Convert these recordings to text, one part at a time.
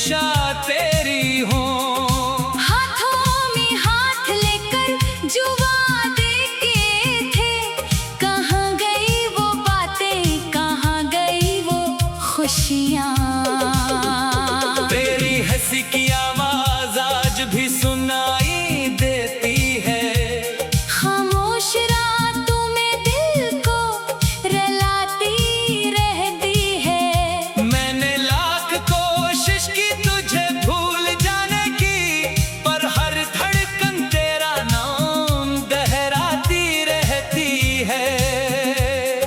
हमेशा तेरी हूँ। हाथों में हाथ लेकर जो वादे किए थे, कहाँ गई वो बातें, कहाँ गई वो खुशियाँ। तेरी हंसी की आवाज आज भी सुनाई देती है। खामोश रातों में दिल को रुलाती रहती है। मैंने लाख कोशिश की तुझे भूल जाने की, पर हर धड़कन तेरा नाम दोहराती रहती है।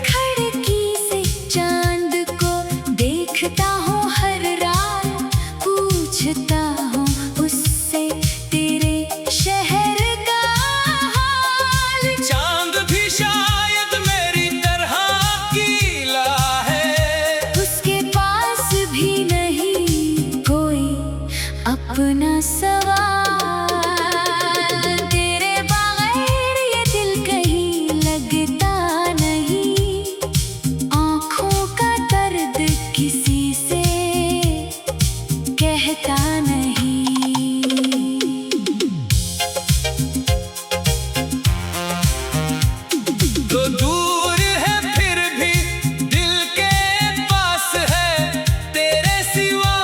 खिड़की से चांद को देखता हूँ हर रात, पूछता हूँ उससे तेरे शहर का हाल। चांद भी शायद मेरी तरह गीला है, उसके पास भी नहीं कोई अपना सवाल। तेरे बगैर ये दिल कहीं लगता नहीं, आँखों का दर्द किसी से कहता नहीं। तो दूर है फिर भी दिल के पास है, तेरे सिवा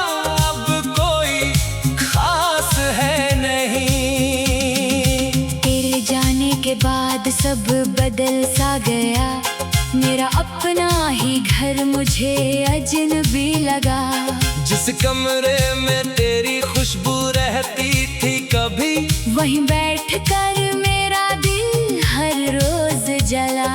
अब कोई खास है नहीं। तेरे जाने के बाद सब बदल सा गया, मेरा अपना ही घर मुझे अजनबी लगा। जिस कमरे में तेरी खुशबू रहती थी कभी, वहीं बैठकर मेरा दिल हर रोज जला।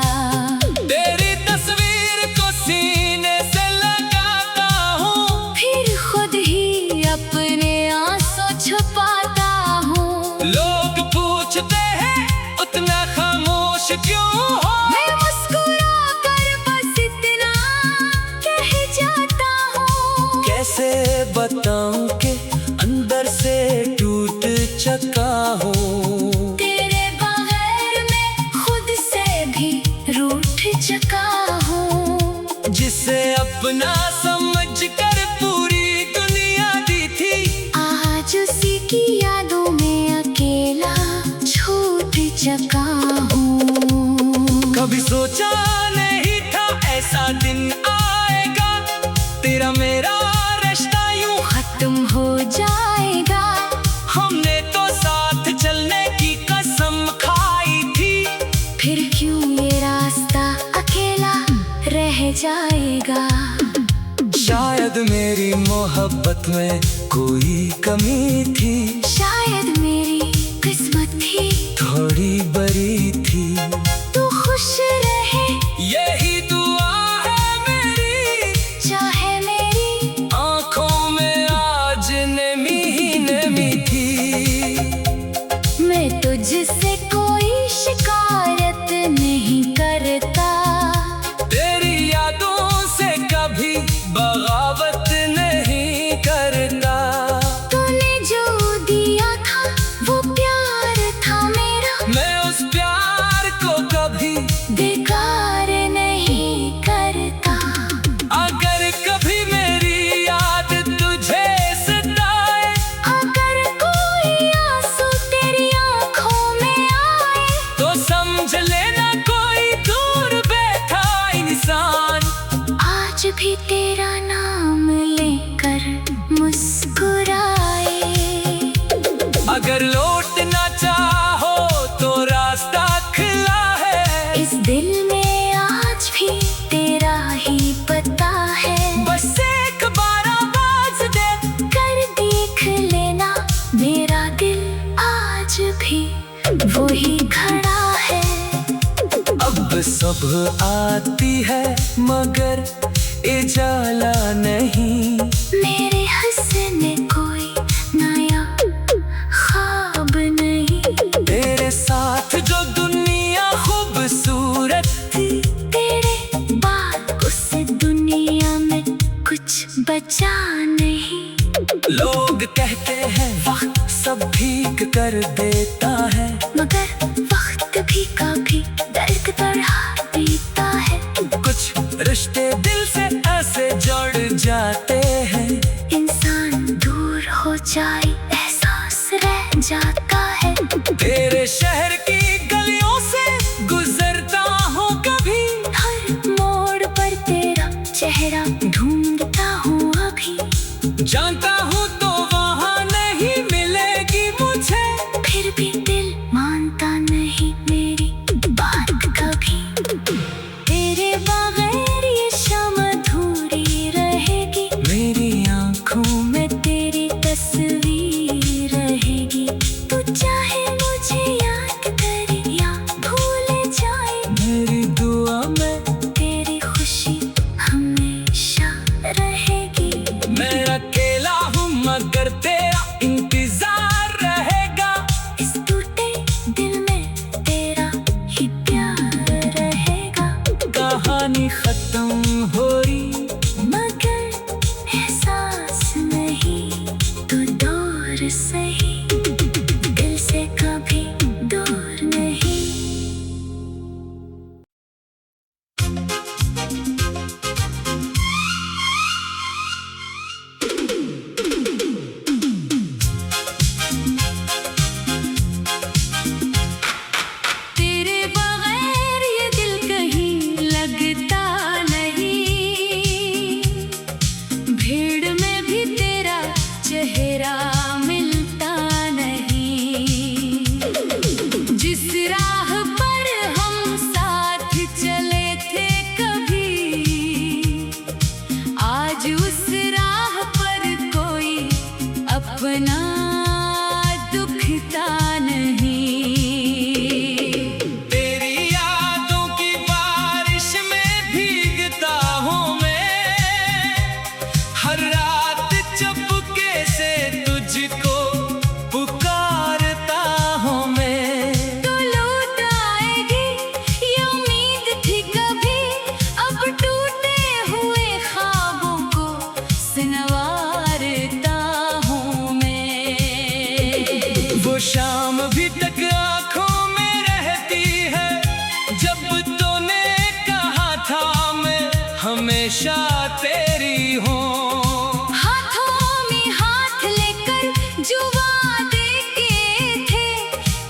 तेरी तस्वीर को सीने से लगाता हूँ, फिर खुद ही अपने आंसू छुपाता हूँ। लोग पूछते हैं उतना खामोश क्यों हो। मैं मुस्कुरा कर बस इतना कह जाता हूँ। कैसे बताऊं कि अंदर से टूट चुका हूँ। तेरे बगैर मैं खुद से भी रूठ चुका हूँ। जिसे अपना समझकर पूरी दुनिया दी थी, आज उसी की यादों में अकेला छूट चुका हूँ। कभी सोचा नहीं था ऐसा दिन आएगा, तेरा मेरा रिश्ता यूं खत्म हो जाएगा। हमने तो साथ चलने की कसम खाई थी, फिर क्यों ये रास्ता अकेला रह जाएगा। शायद मेरी मोहब्बत में कोई कमी थी, शायद मेरी किस्मत ही थोड़ी बड़ी थी। तू खुश रहे यही दुआ है मेरी, चाहे मेरी आंखों में आज नमी ही नमी थी। मैं तुझसे कोई शिकायत नहीं करता, तेरी यादों से कभी बगावत नहीं करता। तूने जो दिया था वो प्यार था मेरा, मैं उस प्यार को कभी बेकार नहीं करता। अगर कभी मेरी याद तुझे सताए, अगर कोई आंसू तेरी आंखों में आए, तो समझ लेना कोई दूर बैठा इंसान आज भी तेरा नाम लेकर मुस्कुराए। अगर लौटना चाहो तो रास्ता खुला है, इस दिल में आज भी तेरा ही पता है। बस एक बार आवाज दे कर देख लेना, मेरा दिल आज भी वही खड़ा है। अब सब आती है मगर इजाला नहीं, मेरे हंसने कोई नया ख्वाब नहीं। तेरे साथ जो दुनिया खूबसूरत थी, तेरे बाद उस दुनिया में कुछ बचा नहीं। लोग कहते हैं वक्त सब ठीक कर देता है, मगर वक्त भी कभी दर्द बढ़ा देता है। कुछ रिश्ते दिल से ऐसे जुड़ जाते हैं, इंसान दूर ढूंढता हूँ अभी, जानता हूँ तो वहाँ नहीं मिलेगी मुझे, फिर भी दिल मानता नहीं मेरी बात कभी। तेरे बगैर ये शाम अधूरी रहेगी, मेरी आँखों में तेरी तस्वीर रहेगी। तू चाहे मुझे याद करे या भूल जाए, मेरी दुआ में तेरी खुशी हमेशा रहेगी। मैं अकेला हूँ मगर तेरा इंतजार रहेगा, इस टूटे दिल में तेरा ही प्यार रहेगा। कहानी खत्म हो रही मगर एहसास नहीं, तो दूर सही, दिल से कभी दूर नहीं। तेरे बगैर ये दिल कहीं लगता नहीं, भीड़ में भी तेरा चेहरा मिलता नहीं। जिस राह पर हम साथ चले थे कभी, आज उस राह पर कोई अपना दुखता नहीं। तेरी यादों की बारिश में भीगता हूँ मैं, हर रात चुपके से तुझको पुकारता हूँ मैं। तो लौट आएगी ये उम्मीद थी कभी, अब टूटे हुए ख्वाबों को संवारता हूँ मैं। वो शाम भी तक आँखों में रहती है, जब तूने कहा था मैं हमेशा तेरी हूँ। हाथों में हाथ लेकर जो वादे किए थे,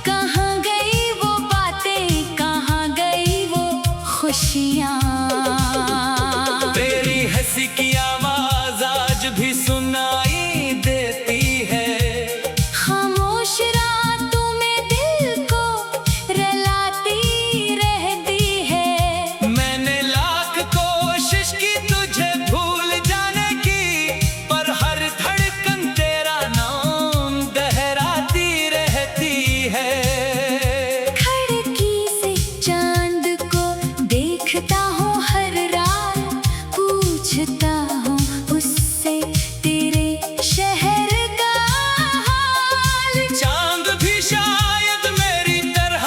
कहाँ गई वो बातें, कहाँ गई वो खुशियाँ। तेरी हंसी की आवाज आज भी सुनाई देती है, खामोश रातों में दिल को रुलाती रहती है। मैंने लाख कोशिश की तुझे भूल जाने की, पर हर धड़कन तेरा नाम दोहराती रहती है। खिड़की से चांद को देखता हूँ हर रात, पूछता हूँ उससे तेरे शहर का हाल। चांद भी शायद मेरी तरह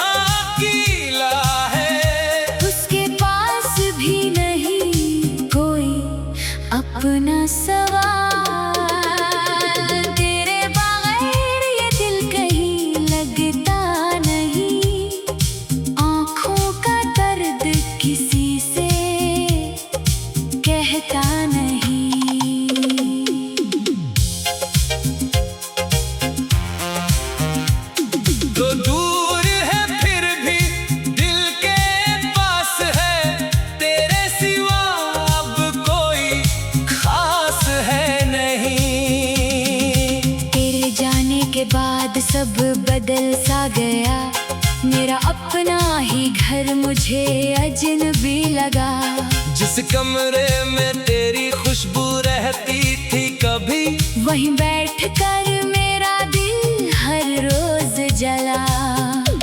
गीला है, उसके पास भी नहीं कोई अपना सवाल। तेरे बगैर ये दिल कहीं लगता नहीं, आँखों का दर्द किसी से कहता नहीं। तो दूर है फिर भी दिल के पास है, तेरे सिवा अब कोई खास है नहीं। तेरे जाने के बाद सब बदल सा गया, मेरा अपना ही घर मुझे अजनबी लगा। जिस कमरे में तेरी खुशबू रहती थी कभी, वहीं बैठकर मेरा दिल हर रोज जला।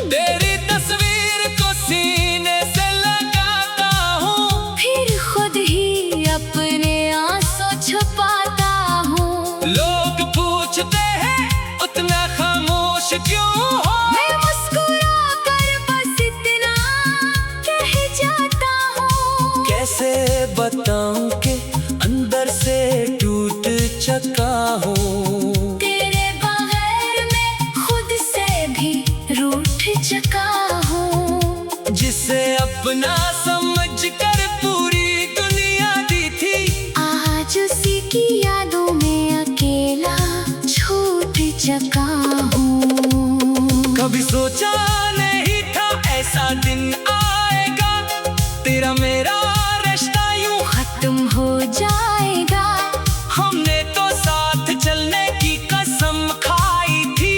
तेरी तस्वीर को सीने से लगाता हूँ, फिर खुद ही अपने आंसू छुपाता हूँ। लोग पूछते हैं उतना खामोश क्यों हो, मैं मुस्कुरा कर बस इतना कह जाता हूँ। कैसे बताऊं कि अंदर से टूट चुका हूँ। तेरे बगैर मैं खुद से भी रूठ चुका हूँ। जिसे अपना समझ कर पूरी दुनिया दी थी, आज उसी की यादों में अकेला छूट चुका हूँ। कभी सोचा नहीं था ऐसा दिन आएगा, तेरा मेरा रिश्ता यूं खत्म हो जाए। हमने तो साथ चलने की कसम खाई थी।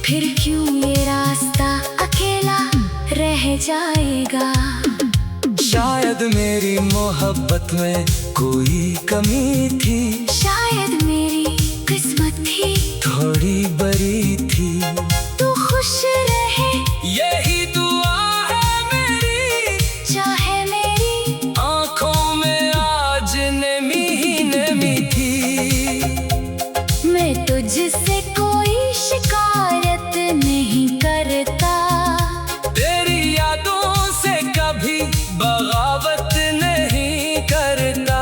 फिर क्यों ये रास्ता अकेला रह जाएगा। शायद मेरी मोहब्बत में कोई कमी थी, शायद मेरी किस्मत थी थोड़ी बड़ी थी। तू खुश रहे यही दुआ है मेरी, चाहे मेरी आंखों में आज नमी ही नमी थी। मैं तुझसे कोई शिकायत नहीं करता, तेरी यादों से कभी बगावत नहीं करता।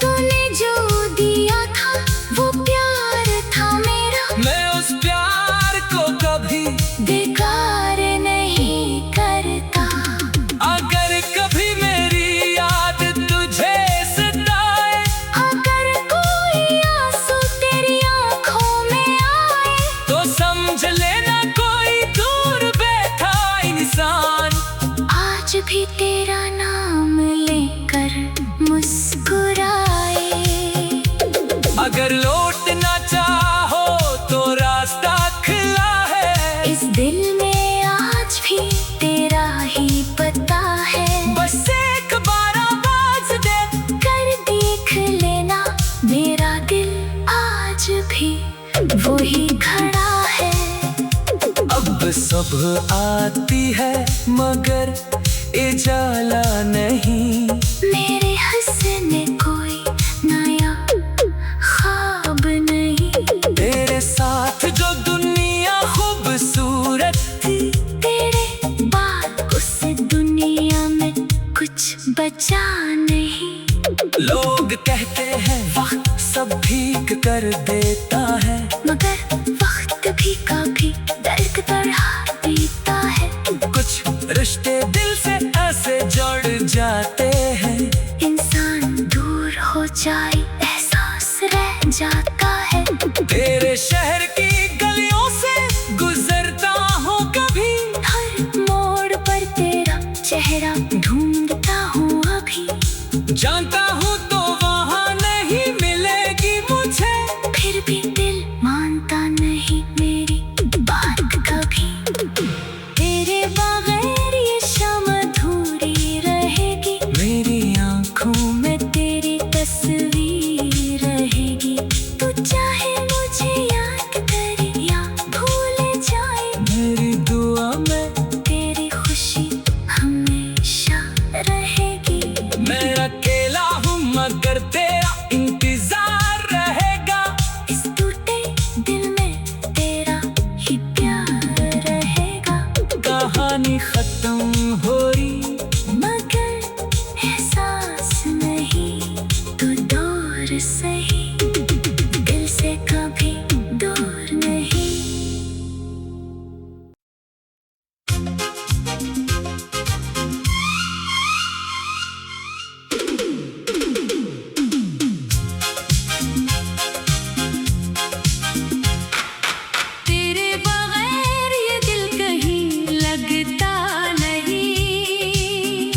तूने जो दिया था वो प्यार था मेरा, मैं उस प्यार को कभी बेकार नहीं करता। अगर कभी मेरी याद तुझे सताए, अगर कोई आंसू तेरी आंखों में आए, तो समझ लेना कोई दूर बैठा इंसान आज भी तेरा नाम लेकर मुस्कुराए। अगर लौटना चाहो तो रास्ता खुला है, इस दिल में आज भी तेरा ही पता है। बस एक बार आवाज दे कर देख लेना मेरा दिल आज भी वही खड़ा है। अब सब आती है मगर इजाला नहीं, मेरे हंसने कोई नया ख्वाब नहीं। तेरे साथ जो दुनिया खूबसूरत थी, तेरे बाद उस दुनिया में कुछ बचा नहीं। लोग कहते हैं वक्त सब ठीक कर देता है, मगर वक्त भी काफी दर्द बढ़ा देता है। कुछ रिश्ते दिल से ऐसे जुड़ जाते हैं, इंसान दूर हो जाए एहसास रह जाता है। तेरे शहर की गलियों से गुजरता हूँ कभी, हर मोड़ पर तेरा चेहरा ढूंढता हूँ अभी। जानता हूँ तो वहाँ नहीं मिलेगी मुझे, फिर भी दिल मानता नहीं मेरी बात कभी। तेरे बगैर ये शाम अधूरी रहेगी, मेरी आंखों में तेरी तस्वीर रहेगी। तू चाहे मुझे याद करे या भूल जाए, मेरी दुआ में तेरी खुशी हमेशा रहेगी। मैं अकेला हूँ मगर तेरा इंतजार रहेगा, इस टूटे दिल में तेरा ही प्यार रहेगा। कहानी खत्म हो रही मगर एहसास नहीं, तू दूर सही दिल से कभी दूर नहीं। तेरे बगैर ये दिल कहीं लगता नहीं,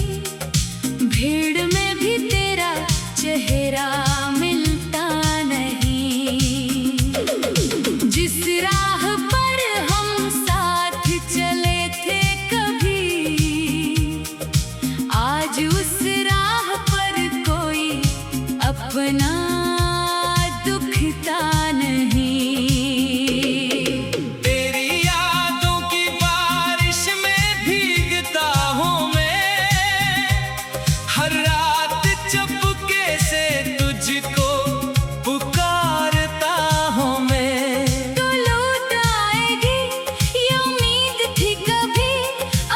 भीड़ में भी तेरा चेहरा मिलता नहीं। जिस राह पर हम साथ चले थे कभी, आज उस राह पर कोई अपना दुखता नहीं। तेरी यादों की बारिश में भीगता हूँ मैं, हर रात चुपके से तुझको पुकारता हूँ मैं। तू लौट आएगी ये उम्मीद थी कभी,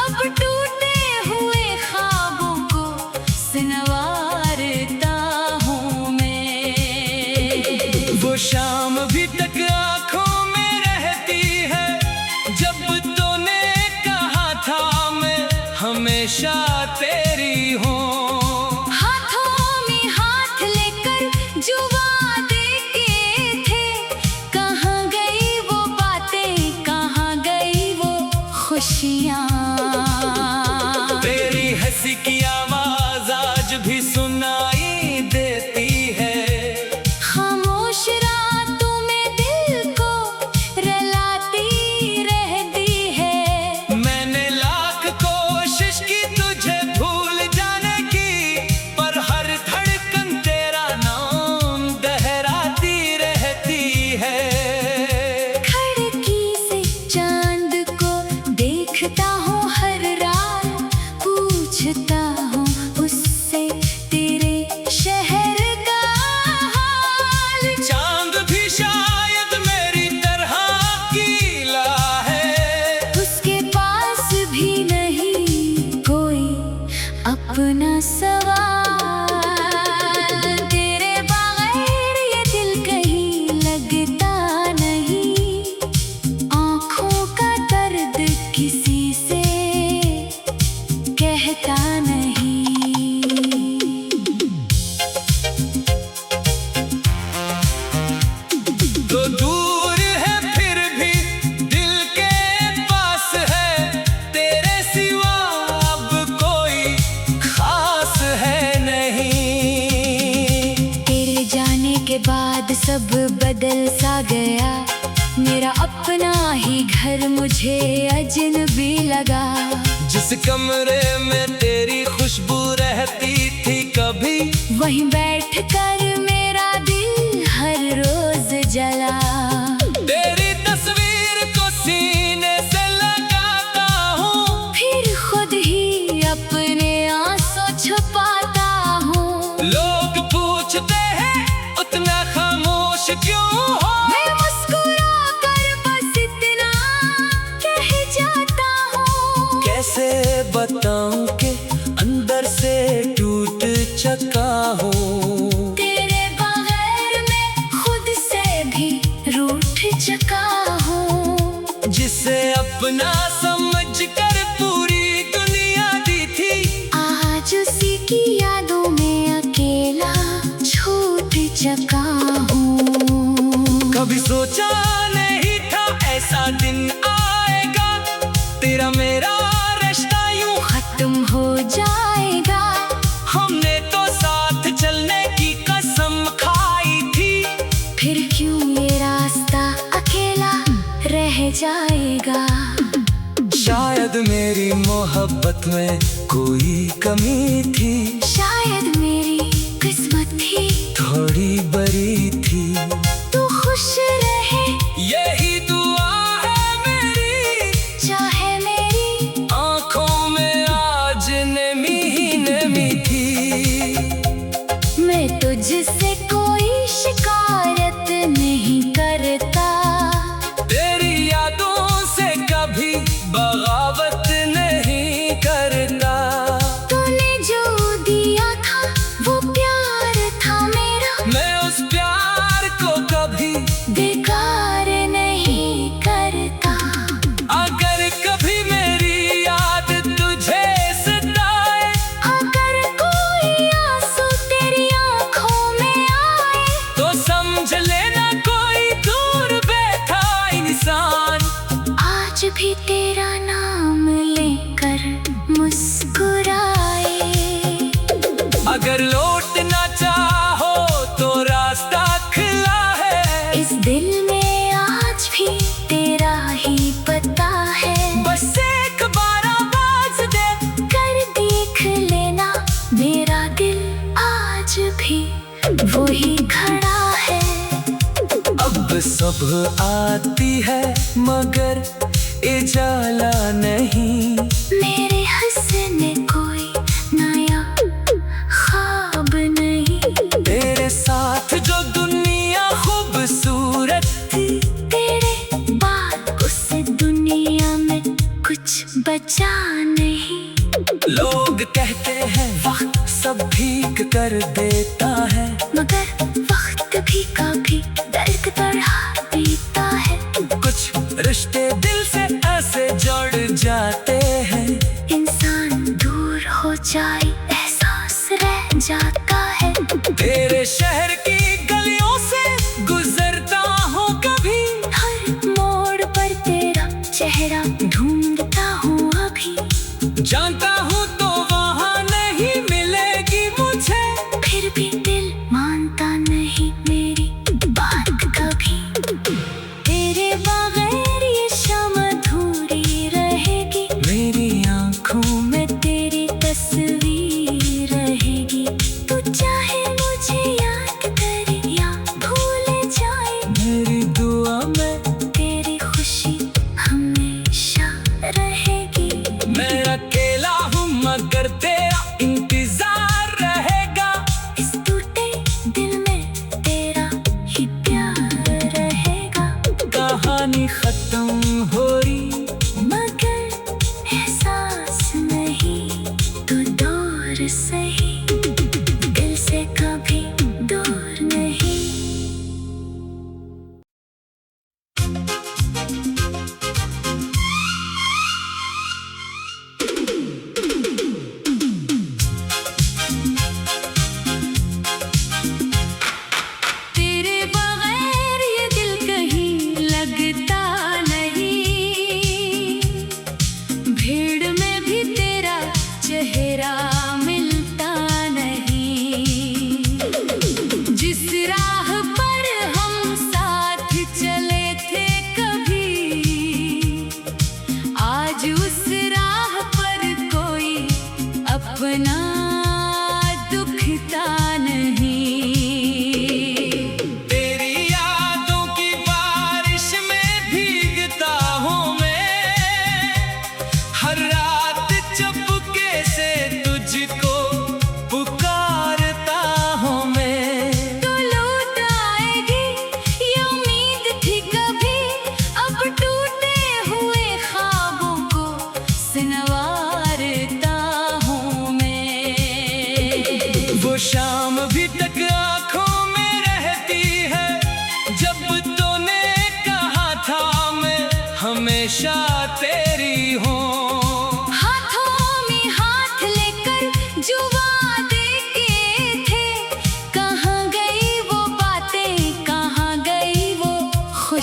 अब टूटे हुए ख्वाबों को संवारता हूँ मैं। वो शाम भी तक आँखों में रहती है, जब तूने कहा था मैं हमेशा तेरी हूँ। हाथों में हाथ लेकर जो वादे किए थे, कहाँ गई वो बातें, कहाँ गई वो खुशियाँ। तेरी हंसी की आवाज आज भी सुनाई देती है, खामोश के बाद सब बदल सा गया, मेरा अपना ही घर मुझे अजनबी लगा। जिस कमरे में तेरी खुशबू रहती थी कभी, वहीं बैठ कर मेरा दिल हर रोज जला। तेरी तस्वीर को सीने से लगाता हूँ, फिर खुद ही अपने आंसू छुपाता हूँ। लोग पूछते हैं उतना खामोश क्यों हो, मैं मुस्कुरा कर बस इतना कह जाता हूँ। कैसे बताऊं कि अंदर से टूट चुका हूँ। तेरे बगैर मैं खुद से भी रूठ चुका हूँ। जिसे अपना समझ कर पूरी दुनिया दी थी, आज उसी की यादों में अकेला छूट चुका हूँ। कभी सोचा नहीं था ऐसा दिन आएगा, तेरा मेरा रिश्ता यूं खत्म हो जाएगा। हमने तो साथ चलने की कसम खाई थी, फिर क्यों ये रास्ता अकेला रह जाएगा। शायद मेरी मोहब्बत में कोई कमी थी, शायद मेरी किस्मत ही थोड़ी बड़ी थी। तू खुश रहे यही दुआ है मेरी, चाहे मेरी आंखों में आज नमी ही नमी थी। मैं तुझसे कोई शिकायत नहीं करता, तेरी यादों से कभी बगावत नहीं करता। तूने जो दिया था वो प्यार था मेरा, मैं उस प्यार को कभी, बेकार नहीं करता। अगर कभी मेरी याद तुझे सताए, अगर कोई आंसू तेरी आंखों में आए, तो समझ लेना कोई दूर बैठा इंसान आज भी तेरा नाम लेकर मुस्कुराए। अगर लौटना चाहो तो रास्ता खुला है, इस दिल में आज भी तेरा ही पता है। बस एक बार आवाज दे कर देख लेना, मेरा दिल आज भी वही खड़ा है। अब सब आती है मगर इजाला नहीं, मेरे हंसने कोई नया ख्वाब नहीं। तेरे साथ जो दुनिया खूबसूरत थी, तेरे बाद उस दुनिया में कुछ बचा नहीं। लोग कहते हैं वक्त सब ठीक कर देता है, मगर वक्त भी काफी दर्द बढ़ा देता है। कुछ रिश्ते दिल से ऐसे जुड़ जाते हैं, इंसान दूर हो जाए एहसास रह जाता है। तेरे शहर की गलियों से गुजरता हूँ कभी, हर मोड़ पर तेरा चेहरा ढूंढता हूँ अभी। जानता हूँ तो वहाँ नहीं मिलेगी मुझे, फिर भी दिल मानता नहीं मेरी बात कभी।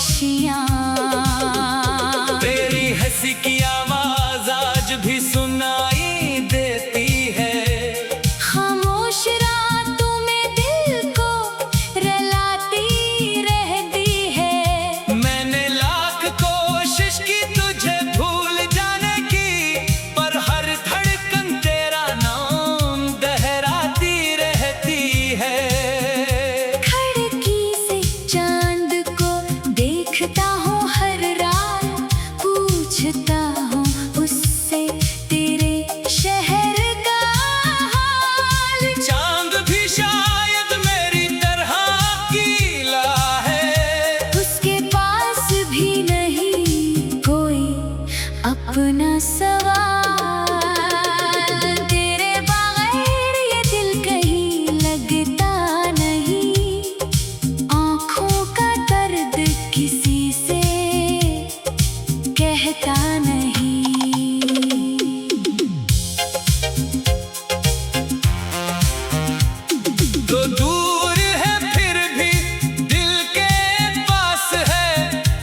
खुशियाँ। तेरी हंसी की आवाज आज भी सुनाई देती है। खामोश रातों में दिल को रुलाती रहती है। मैंने लाख कोशिश की तुझे भूल जाने की, पर हर धड़कन तेरा नाम दोहराती रहती है। खिड़की से चांद को देखता हूँ हर रात, पूछता हूँ उससे तेरे शहर का हाल। चांद भी शायद मेरी तरह गीला है। उसके पास भी नहीं कोई अपना सवाल। तेरे बगैर ये दिल कहीं लगता नहीं, आँखों का दर्द किसी से कहता नहीं। तो दूर है फिर भी दिल के पास है,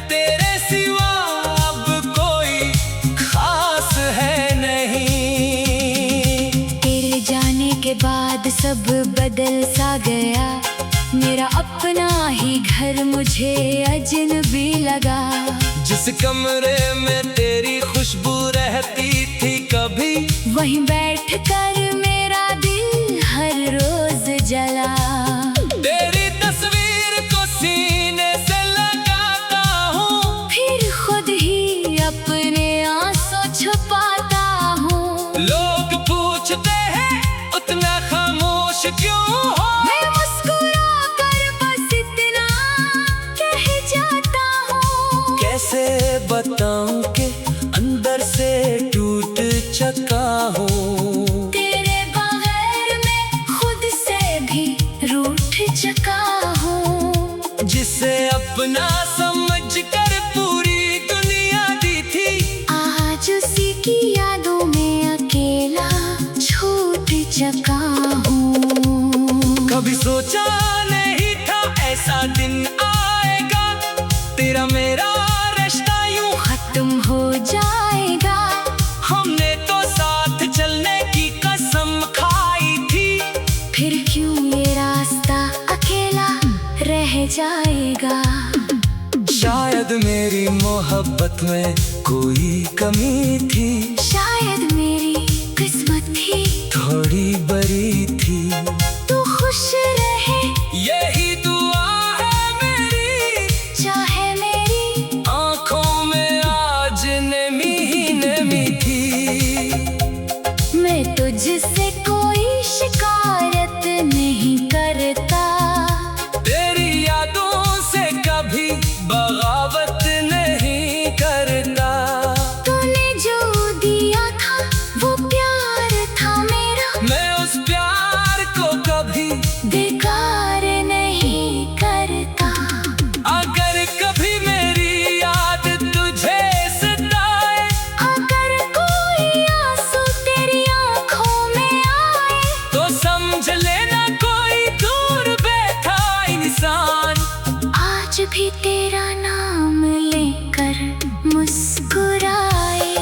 तेरे सिवा अब कोई खास है नहीं। तेरे जाने के बाद सब बदल सा गया, मेरा अपना ही घर मुझे अजनबी लगा। जिस कमरे में तेरी खुशबू रहती थी कभी, वहीं बैठकर मेरा दिल हर रोज जला। तेरी तस्वीर को सीने से लगाता हूँ, फिर खुद ही अपने आंसू छुपाता हूँ। लोग पूछते हैं उतना खामोश क्यों हो। मैं मुस्कुरा कर बस इतना कह जाता हूँ। कैसे बताऊं कि अंदर से टूट चुका हूँ। तेरे बगैर मैं खुद से भी रूठ चुका हूँ। जिसे अपना समझ कर पूरी दुनिया दी थी, आज उसी की यादों में अकेला छूट चुका हूँ। कभी सोचा नहीं था ऐसा दिन आएगा, तेरा मेरा रिश्ता यूं खत्म हो जाएगा। हमने तो साथ चलने की कसम खाई थी, फिर क्यों ये रास्ता अकेला रह जाएगा। शायद मेरी मोहब्बत में कोई कमी थी, शायद मेरी किस्मत ही थोड़ी बड़ी थी। तू खुश रहे यही दुआ है मेरी, चाहे मेरी आंखों में आज नमी ही नमी थी। मैं तुझसे कोई शिकायत नहीं करता। तेरी यादों से कभी बगावत नहीं करता। तूने जो दिया था वो प्यार था मेरा, मैं उस प्यार को कभी बेकार नहीं करता। अगर कभी मेरी याद तुझे सताए, अगर कोई आंसू तेरी आंखों में आए, तो समझ लेना कोई दूर बैठा इंसान आज भी तेरा नाम लेकर मुस्कुराए।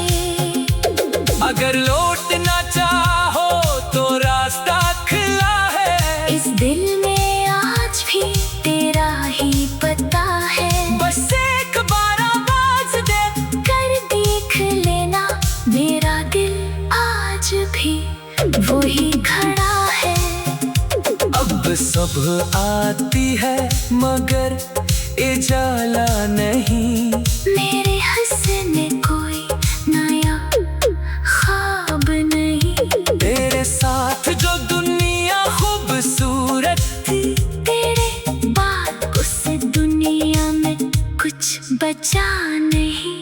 अगर लौटना चाहो तो रास्ता खुला है। इस दिल में आज भी तेरा ही पता है। बस एक बार आवाज दे कर देख लेना, मेरा दिल आज भी वही खड़ा है। अब सब आती है मगर इजाला नहीं। मेरे हंसने कोई नया ख्वाब नहीं। तेरे साथ जो दुनिया खूबसूरत थी, तेरे बाद उस दुनिया में कुछ बचा नहीं।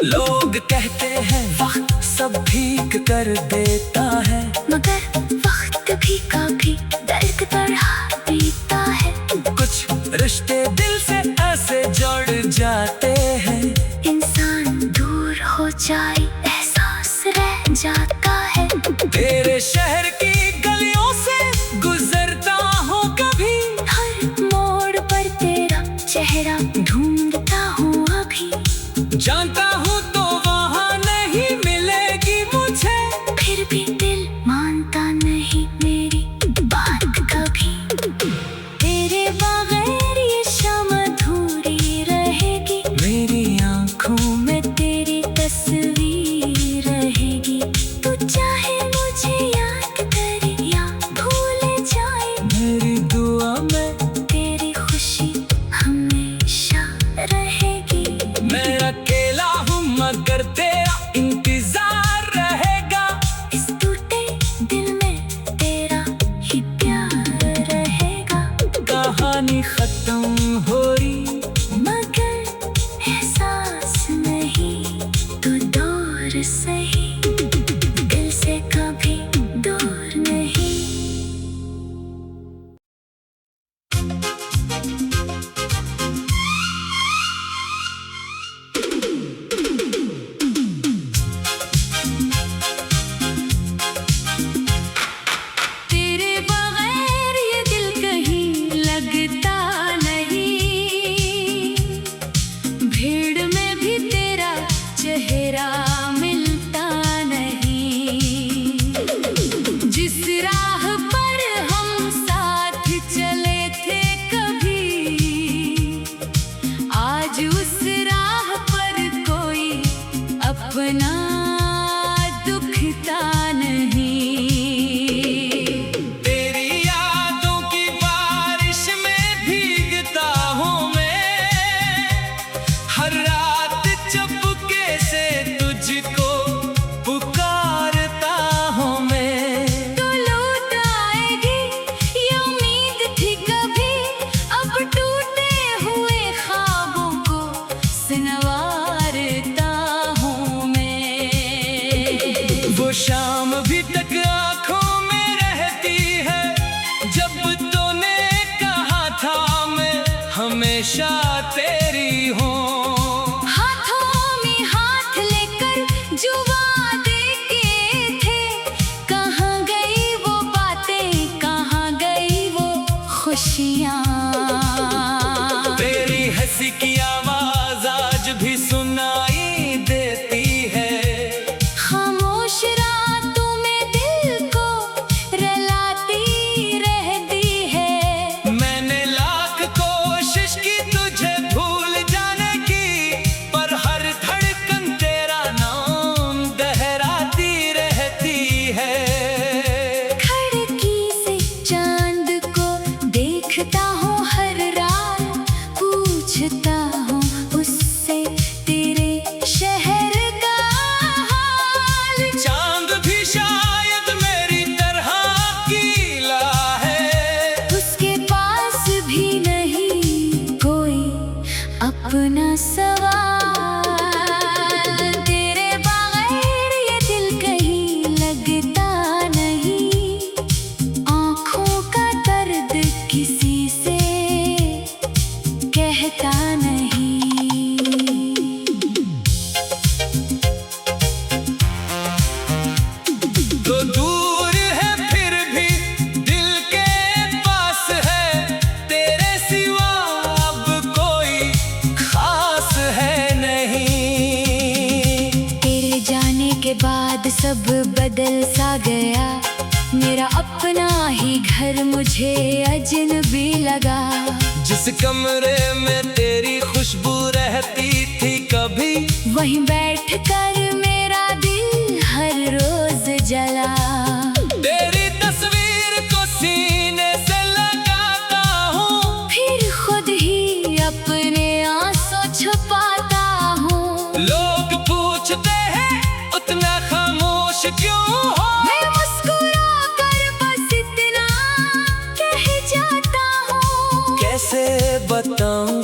लोग कहते हैं वक्त सब ठीक कर देता है, मगर वक्त भी काफी दर्द बढ़ा देता है। कुछ रिश्ते दिल से ऐसे जुड़ जाते हैं, इंसान दूर हो जाए एहसास रह जाता है। तेरे शहर की गलियों से गुजरता हूँ कभी, हर मोड़ पर तेरा चेहरा ढूंढता खत्म हुई, मगर एहसास नहीं तो दूर सही, दिल से कभी दूर नहीं। तेरे बगैर ये दिल कहीं लगता नहीं, भीड़ में भी तेरा चेहरा मिलता नहीं। जिस राह पर हम साथ चले थे कभी, आज उस राह पर कोई अपना दुखता नहीं। तेरी यादों की बारिश में भीगता हूँ मैं, हर रात चुपके से तुझको पुकारता हूँ मैं। तो लौट आएगी ये उम्मीद थी कभी, अब टूटे हुए ख्वाबों को संवारता हूँ मैं। वो शाम भी तक आँखों में रहती है, जब तूने कहा था मैं हमेशा तेरी हूँ। हाथों में हाथ लेकर जो वादे किए थे, कहाँ गई वो बातें, कहाँ गई वो खुशियाँ। तेरी हंसी की आवाज आज भी सुनाई देती है, खामोश रातों में दिल को रुलाती रहती है। मैंने लाख कोशिश की तुझे भूल जाने की, पर हर धड़कन तेरा नाम दोहराती रहती है। खिड़की से चांद को देखता हूँ हर रात, पूछता हूँ उससे तेरे शहर का हाल। चांद भी शायद मेरी तरह गीला है, उसके पास भी नहीं कोई अपना सवाल। तेरे बगैर ये दिल कहीं लगता नहीं, आँखों का दर्द किसी से कहता नहीं। तो दूर है फिर भी दिल के पास है, तेरे सिवा अब कोई खास है नहीं। तेरे जाने के बाद सब बदल सा गया, मेरा अपना ही घर मुझे अजनबी लगा। जिस कमरे में तेरी खुशबू रहती थी कभी, वहीं बैठकर मेरा दिल हर रोज जला। तेरी तस्वीर को सीने से लगाता हूँ, फिर खुद ही अपने आंसू छुपाता हूँ। लोग पूछते हैं उतना खामोश क्यों हो, मैं मुस्कुरा कर बस इतना कह जाता हूँ। कैसे बताऊं